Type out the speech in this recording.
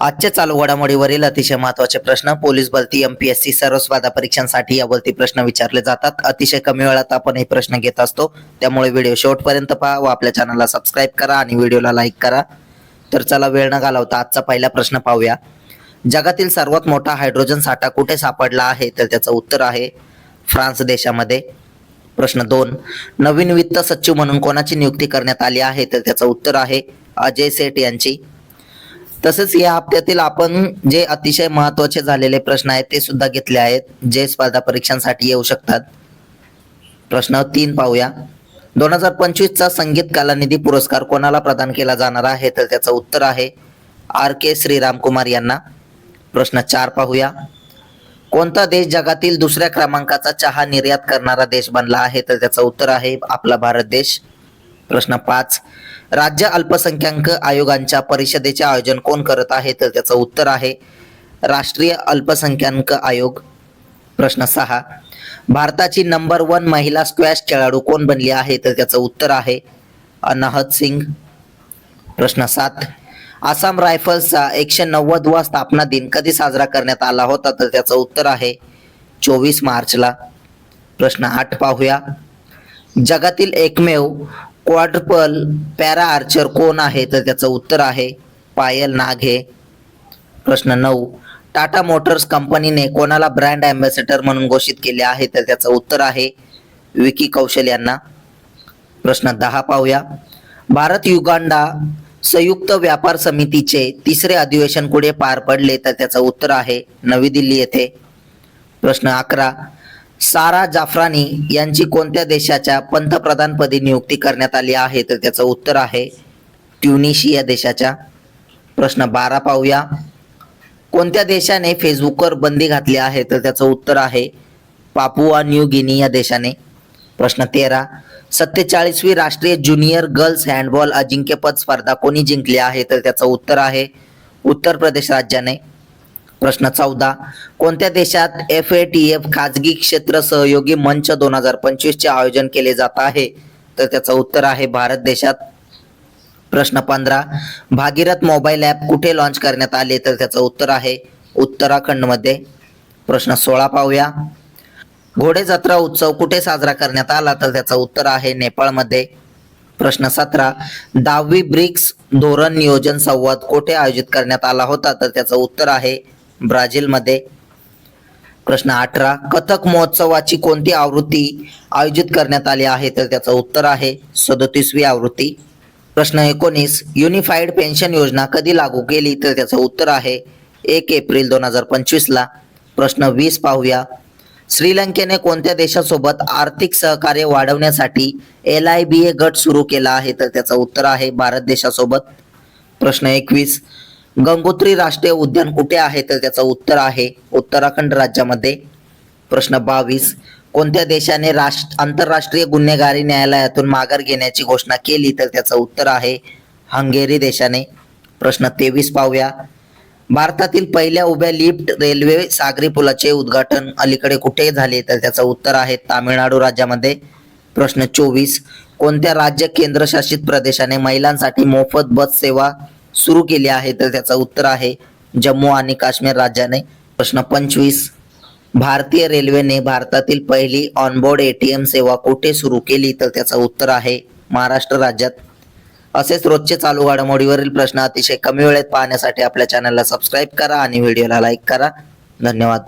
आजच्या चालू घडामोडीवरील अतिशय महत्त्वाचे प्रश्न पोलीस भरती एमपीएससी सर्व स्पर्धा परीक्षांसाठी यावरती प्रश्न विचारले जातात। अतिशय कमी वेळात आपण हे प्रश्न घेत असतो, त्यामुळे व्हिडिओ शेवटपर्यंत पहा व आपल्या चॅनलला सबस्क्राईब करा आणि व्हिडिओला लाईक करा। तर चला वेळ न घालवता आजचा पहिला प्रश्न पाहूया। जगातील सर्वात मोठा हायड्रोजन साठा कुठे सापडला आहे? तर त्याचं उत्तर आहे फ्रान्स देशामध्ये। प्रश्न 2, नवीन वित्त सचिव म्हणून कोणाची नियुक्ती करण्यात आली आहे? तर त्याचं उत्तर आहे अजय सेठ यांची। तसेच या हप्त्यातील आपण जे अतिशय महत्त्वाचे झालेले प्रश्न आहेत ते सुद्धा घेतले आहेत, जे स्पर्धा परीक्षांसाठी येऊ शकतात। प्रश्न 3 पाहूया। 2025 चा संगीत कलानिधी पुरस्कार कोणाला प्रदान केला जाणार आहे? तर त्याचं उत्तर आहे RK श्रीराम कुमार यांना। प्रश्न 4 पाहूया। कोणता देश जगातील दुसऱ्या क्रमांकाचा चहा निर्यात करणारा देश बनला आहे? तर त्याचं उत्तर आहे आपला भारत देश। प्रश्न 5, राज्य अल्पसंख्याक आयोगांच्या परिषदेचे आयोजन कोण करत आहे? तर त्याचं उत्तर आहे राष्ट्रीय अल्पसंख्याक आयोग। प्रश्न 6, भारताची नंबर 1 महिला स्क्वॅश खेळाडू कोण बनली आहे? तर त्याचं उत्तर आहे अनाहत सिंग। प्रश्न 7, आसाम रायफल्सचा 190वा स्थापना दिन कधी साजरा करण्यात आला होता? तर त्याचं उत्तर आहे 24 मार्चला। प्रश्न 8 पाहूया। जगातील एकमेव क्वाड्रपल पॅरा आर्चर कोण आहे? तर त्याचं उत्तर आहे पायल नाघे। प्रश्न 9, टाटा मोटर्स कंपनीने कोणाला ब्रँड अँबॅसेडर म्हणून घोषित केले आहे? तर त्याचं उत्तर आहे विकी कौशल यांना। प्रश्न 10 पाहूया। भारत युगांडा संयुक्त व्यापार समितीचे 3रे अधिवेशन कुठे पार पडले? तर त्याचं उत्तर आहे नवी दिल्ली येथे। प्रश्न 11, सारा जाफरानी यांची कोणत्या देशाच्या पंतप्रधानपदी नियुक्ती करण्यात आली आहे? तर त्याचं उत्तर आहे ट्युनिशिया देशाच्या। प्रश्न 12 पाहूया। कोणत्या देशाने फेसबुकवर बंदी घातली आहे? तर त्याचं उत्तर आहे पापुआ न्यू गिनी या देशाने। प्रश्न 13, 47वी राष्ट्रीय ज्युनियर गर्ल्स हँडबॉल अजिंक्यपद स्पर्धा कोणी जिंकली आहे? तर त्याचं उत्तर आहे उत्तर प्रदेश राज्याने। प्रश्न 14, कोणत्या देशात FATF खाजगी क्षेत्र सहयोगी मंच 2025 चे आयोजन केले जात आहे? तर त्याचं उत्तर आहे भारत देशात। प्रश्न 15, भागीरथ मोबाईल ॲप कुठे लॉन्च करण्यात आले? तर त्याचं उत्तर आहे उत्तराखंडमध्ये। प्रश्न 16 पाहूया। घोडे जत्रा उत्सव कुठे साजरा करण्यात आला? तर त्याचं उत्तर आहे नेपाळमध्ये। प्रश्न 17, 10वी ब्रिक्स धोरण नियोजन संवाद कुठे आयोजित करण्यात आला होता? तर त्याचं उत्तर आहे ब्राझीलमध्ये। प्रश्न 18, कथक महोत्सवाची कोणती आवृत्ती आयोजित करण्यात आली आहे? तर त्याचं उत्तर आहे 37वी आवृत्ती। प्रश्न 19, युनिफाईड पेन्शन योजना कधी लागू केली? तर त्याचं उत्तर आहे 1 एप्रिल 2025 ला। प्रश्न 20 पाहूया। श्रीलंकेने कोणत्या देशासोबत आर्थिक सहकार्य वाढवण्यासाठी LIBA गट सुरू केला आहे? तर त्याचं उत्तर आहे भारत देशासोबत। प्रश्न 21, गंगोत्री राष्ट्रीय उद्यान कुठे आहे? तर त्याचं उत्तर आहे उत्तराखंड राज्यामध्ये। प्रश्न 22, कोणत्या देशाने आंतरराष्ट्रीय गुन्हेगारी न्यायालयातून माघार घेण्याची घोषणा केली? तर त्याचं उत्तर आहे हंगेरी देशाने। प्रश्न 23 पाहूया। भारतातील पहिल्या उभ्या लिफ्ट रेल्वे सागरी पुलाचे उद्घाटन अलीकडे कुठे झाले? तर त्याचं उत्तर आहे तामिळनाडू राज्यामध्ये। प्रश्न 24, कोणत्या राज्य केंद्रशासित प्रदेशाने महिलांसाठी मोफत बस सेवा सुरू केली आहे? तर त्याचं उत्तर आहे जम्मू आणि काश्मीर राज्याने। प्रश्न 25, भारतीय रेल्वेने भारतातील पहिली ऑनबोर्ड ATM सेवा कुठे सुरू केली? तर त्याचं उत्तर आहे महाराष्ट्र राज्यात। असेच रोजचे चालू घडामोडीवरील प्रश्न अतिशय कमी वेळेत पाहण्यासाठी आपल्या चॅनलला सबस्क्राईब करा आणि व्हिडिओला लाईक करा। धन्यवाद।